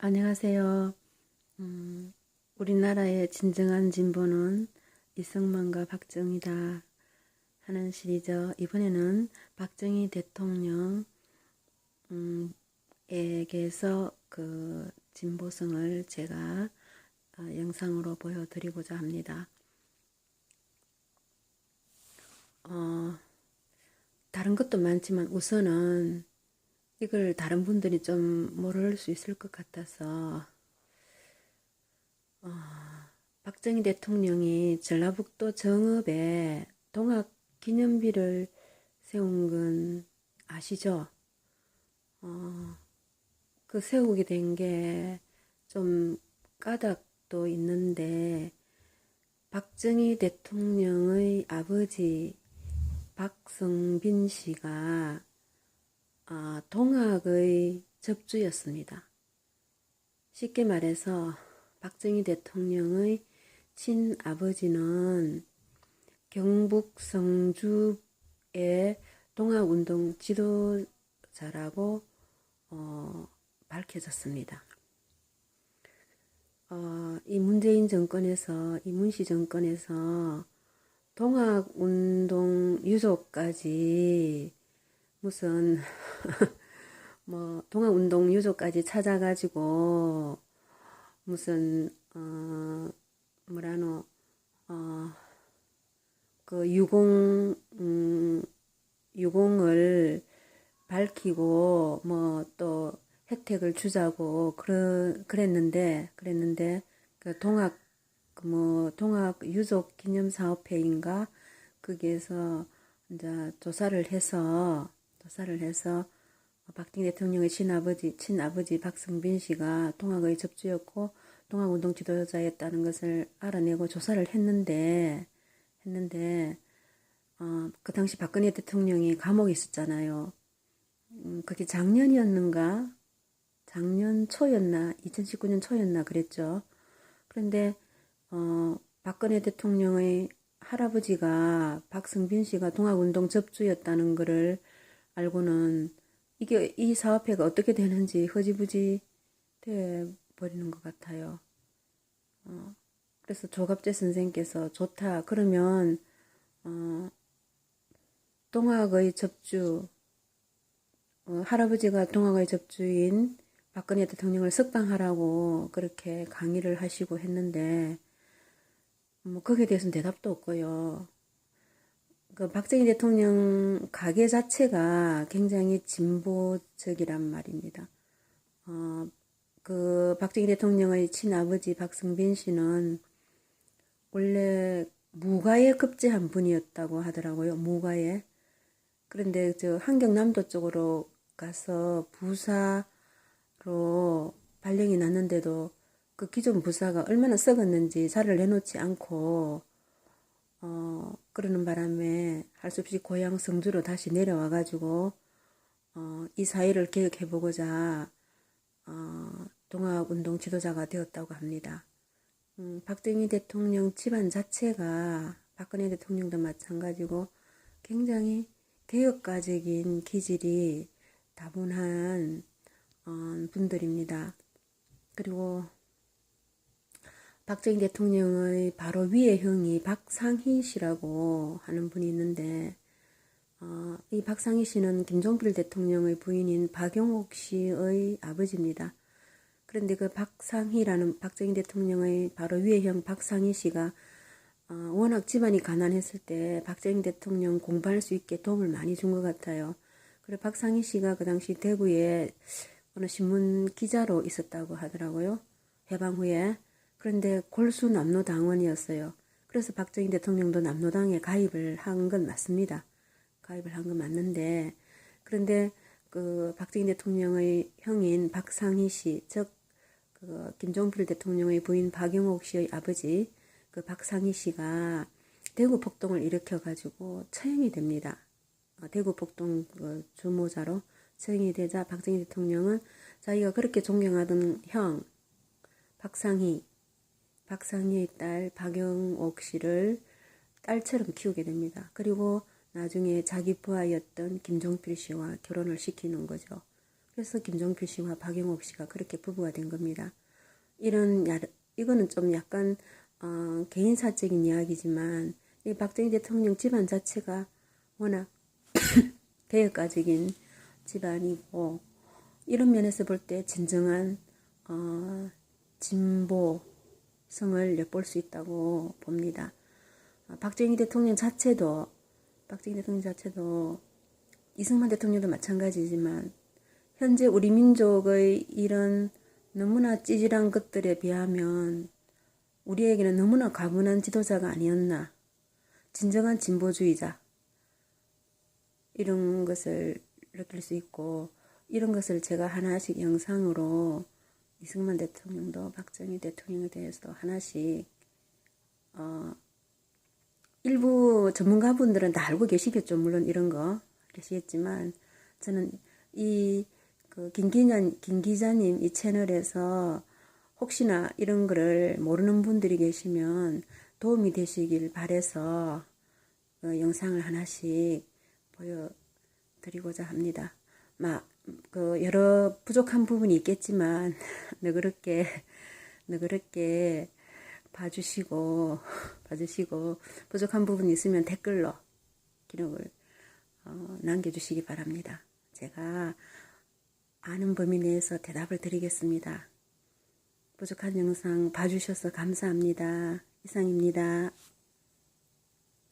안녕하세요. 우리나라의 진정한 진보는 이승만과 박정희다 하는 시리즈. 이번에는 박정희 대통령에게서 그 진보성을 제가 영상으로 보여드리고자 합니다. 다른 것도 많지만 우선은 이걸 다른 분들이 좀 모를 수 있을 것 같아서 박정희 대통령이 전라북도 정읍에 동학 기념비를 세운 건 아시죠? 그 세우게 된 게 좀 까닭도 있는데, 박정희 대통령의 아버지 박성빈 씨가 동학의 접주였습니다. 쉽게 말해서 박정희 대통령의 친아버지는 경북 성주의 동학운동 지도자라고 밝혀졌습니다. 이 문재인 정권에서, 이문시 정권에서 동학운동 유족까지 무슨 뭐 동학운동 유족까지 찾아가지고 무슨 뭐라노 그 유공을 밝히고 뭐 또 혜택을 주자고 그랬는데 그 동학 유족 기념 사업회인가 거기에서 이제 조사를 해서 박정희 대통령의 친아버지 박성빈 씨가 동학의 접주였고 동학운동 지도자였다는 것을 알아내고 조사를 했는데 그 당시 박근혜 대통령이 감옥에 있었잖아요. 그게 작년이었는가? 작년 초였나? 2019년 초였나? 그랬죠. 그런데 박근혜 대통령의 할아버지가 박성빈 씨가 동학운동 접주였다는 것을 알고는 이 사업회가 어떻게 되는지 흐지부지 돼 버리는 것 같아요. 그래서 조갑재 선생께서 좋다. 그러면 동학의 접주, 할아버지가 동학의 접주인 박근혜 대통령을 석방하라고 그렇게 강의를 하시고 했는데 뭐 거기에 대해서는 대답도 없고요. 그 박정희 대통령 가계 자체가 굉장히 진보적이란 말입니다. 그 박정희 대통령의 친아버지 박성빈 씨는 원래 무가에 급제한 분이었다고 하더라고요. 무가에. 그런데 저 한경남도 쪽으로 가서 부사로 발령이 났는데도 그 기존 부사가 얼마나 썩었는지 자를 내놓지 않고 그러는 바람에 할 수 없이 고향 성주로 다시 내려와가지고 이 사회를 개혁해보고자 동학운동 지도자가 되었다고 합니다. 박정희 대통령 집안 자체가 박근혜 대통령도 마찬가지고 굉장히 개혁가적인 기질이 다분한 분들입니다. 그리고 박정희 대통령의 바로 위의 형이 박상희 씨라고 하는 분이 있는데 이 박상희 씨는 김종필 대통령의 부인인 박용옥 씨의 아버지입니다. 그런데 그 박상희라는 박정희 대통령의 바로 위의 형 박상희 씨가 워낙 집안이 가난했을 때 박정희 대통령 공부할 수 있게 도움을 많이 준 것 같아요. 그리고 박상희 씨가 그 당시 대구에 어느 신문 기자로 있었다고 하더라고요. 해방 후에. 그런데 골수 남로당원이었어요. 그래서 박정희 대통령도 남로당에 가입을 한 건 맞습니다. 가입을 한 건 맞는데, 그런데 그 박정희 대통령의 형인 박상희 씨, 즉 그 김종필 대통령의 부인 박용옥 씨의 아버지 그 박상희 씨가 대구 폭동을 일으켜가지고 처형이 됩니다. 대구 폭동 그 주모자로 처형이 되자 박정희 대통령은 자기가 그렇게 존경하던 형 박상희의 딸 박용옥 씨를 딸처럼 키우게 됩니다. 그리고 나중에 자기 부하였던 김종필 씨와 결혼을 시키는 거죠. 그래서 김종필 씨와 박영옥 씨가 그렇게 부부가 된 겁니다. 이거는 좀 약간 개인사적인 이야기지만 이 박정희 대통령 집안 자체가 워낙 개혁가적인 집안이고 이런 면에서 볼 때 진정한 진보성을 엿볼 수 있다고 봅니다. 박정희 대통령 자체도 이승만 대통령도 마찬가지지만 현재 우리 민족의 이런 너무나 찌질한 것들에 비하면 우리에게는 너무나 과분한 지도자가 아니었나. 진정한 진보주의자. 이런 것을 느낄 수 있고 이런 것을 제가 하나씩 영상으로 이승만 대통령도 박정희 대통령에 대해서 하나씩 일부 전문가분들은 다 알고 계시겠죠. 물론 이런 거 계시겠지만 저는 김 기자님 이 채널에서 혹시나 이런 거를 모르는 분들이 계시면 도움이 되시길 바래서 영상을 하나씩 보여드리고자 합니다. 여러 부족한 부분이 있겠지만 너그럽게 봐주시고 부족한 부분이 있으면 댓글로 기록을 남겨주시기 바랍니다. 제가 아는 범위 내에서 대답을 드리겠습니다. 부족한 영상 봐주셔서 감사합니다. 이상입니다.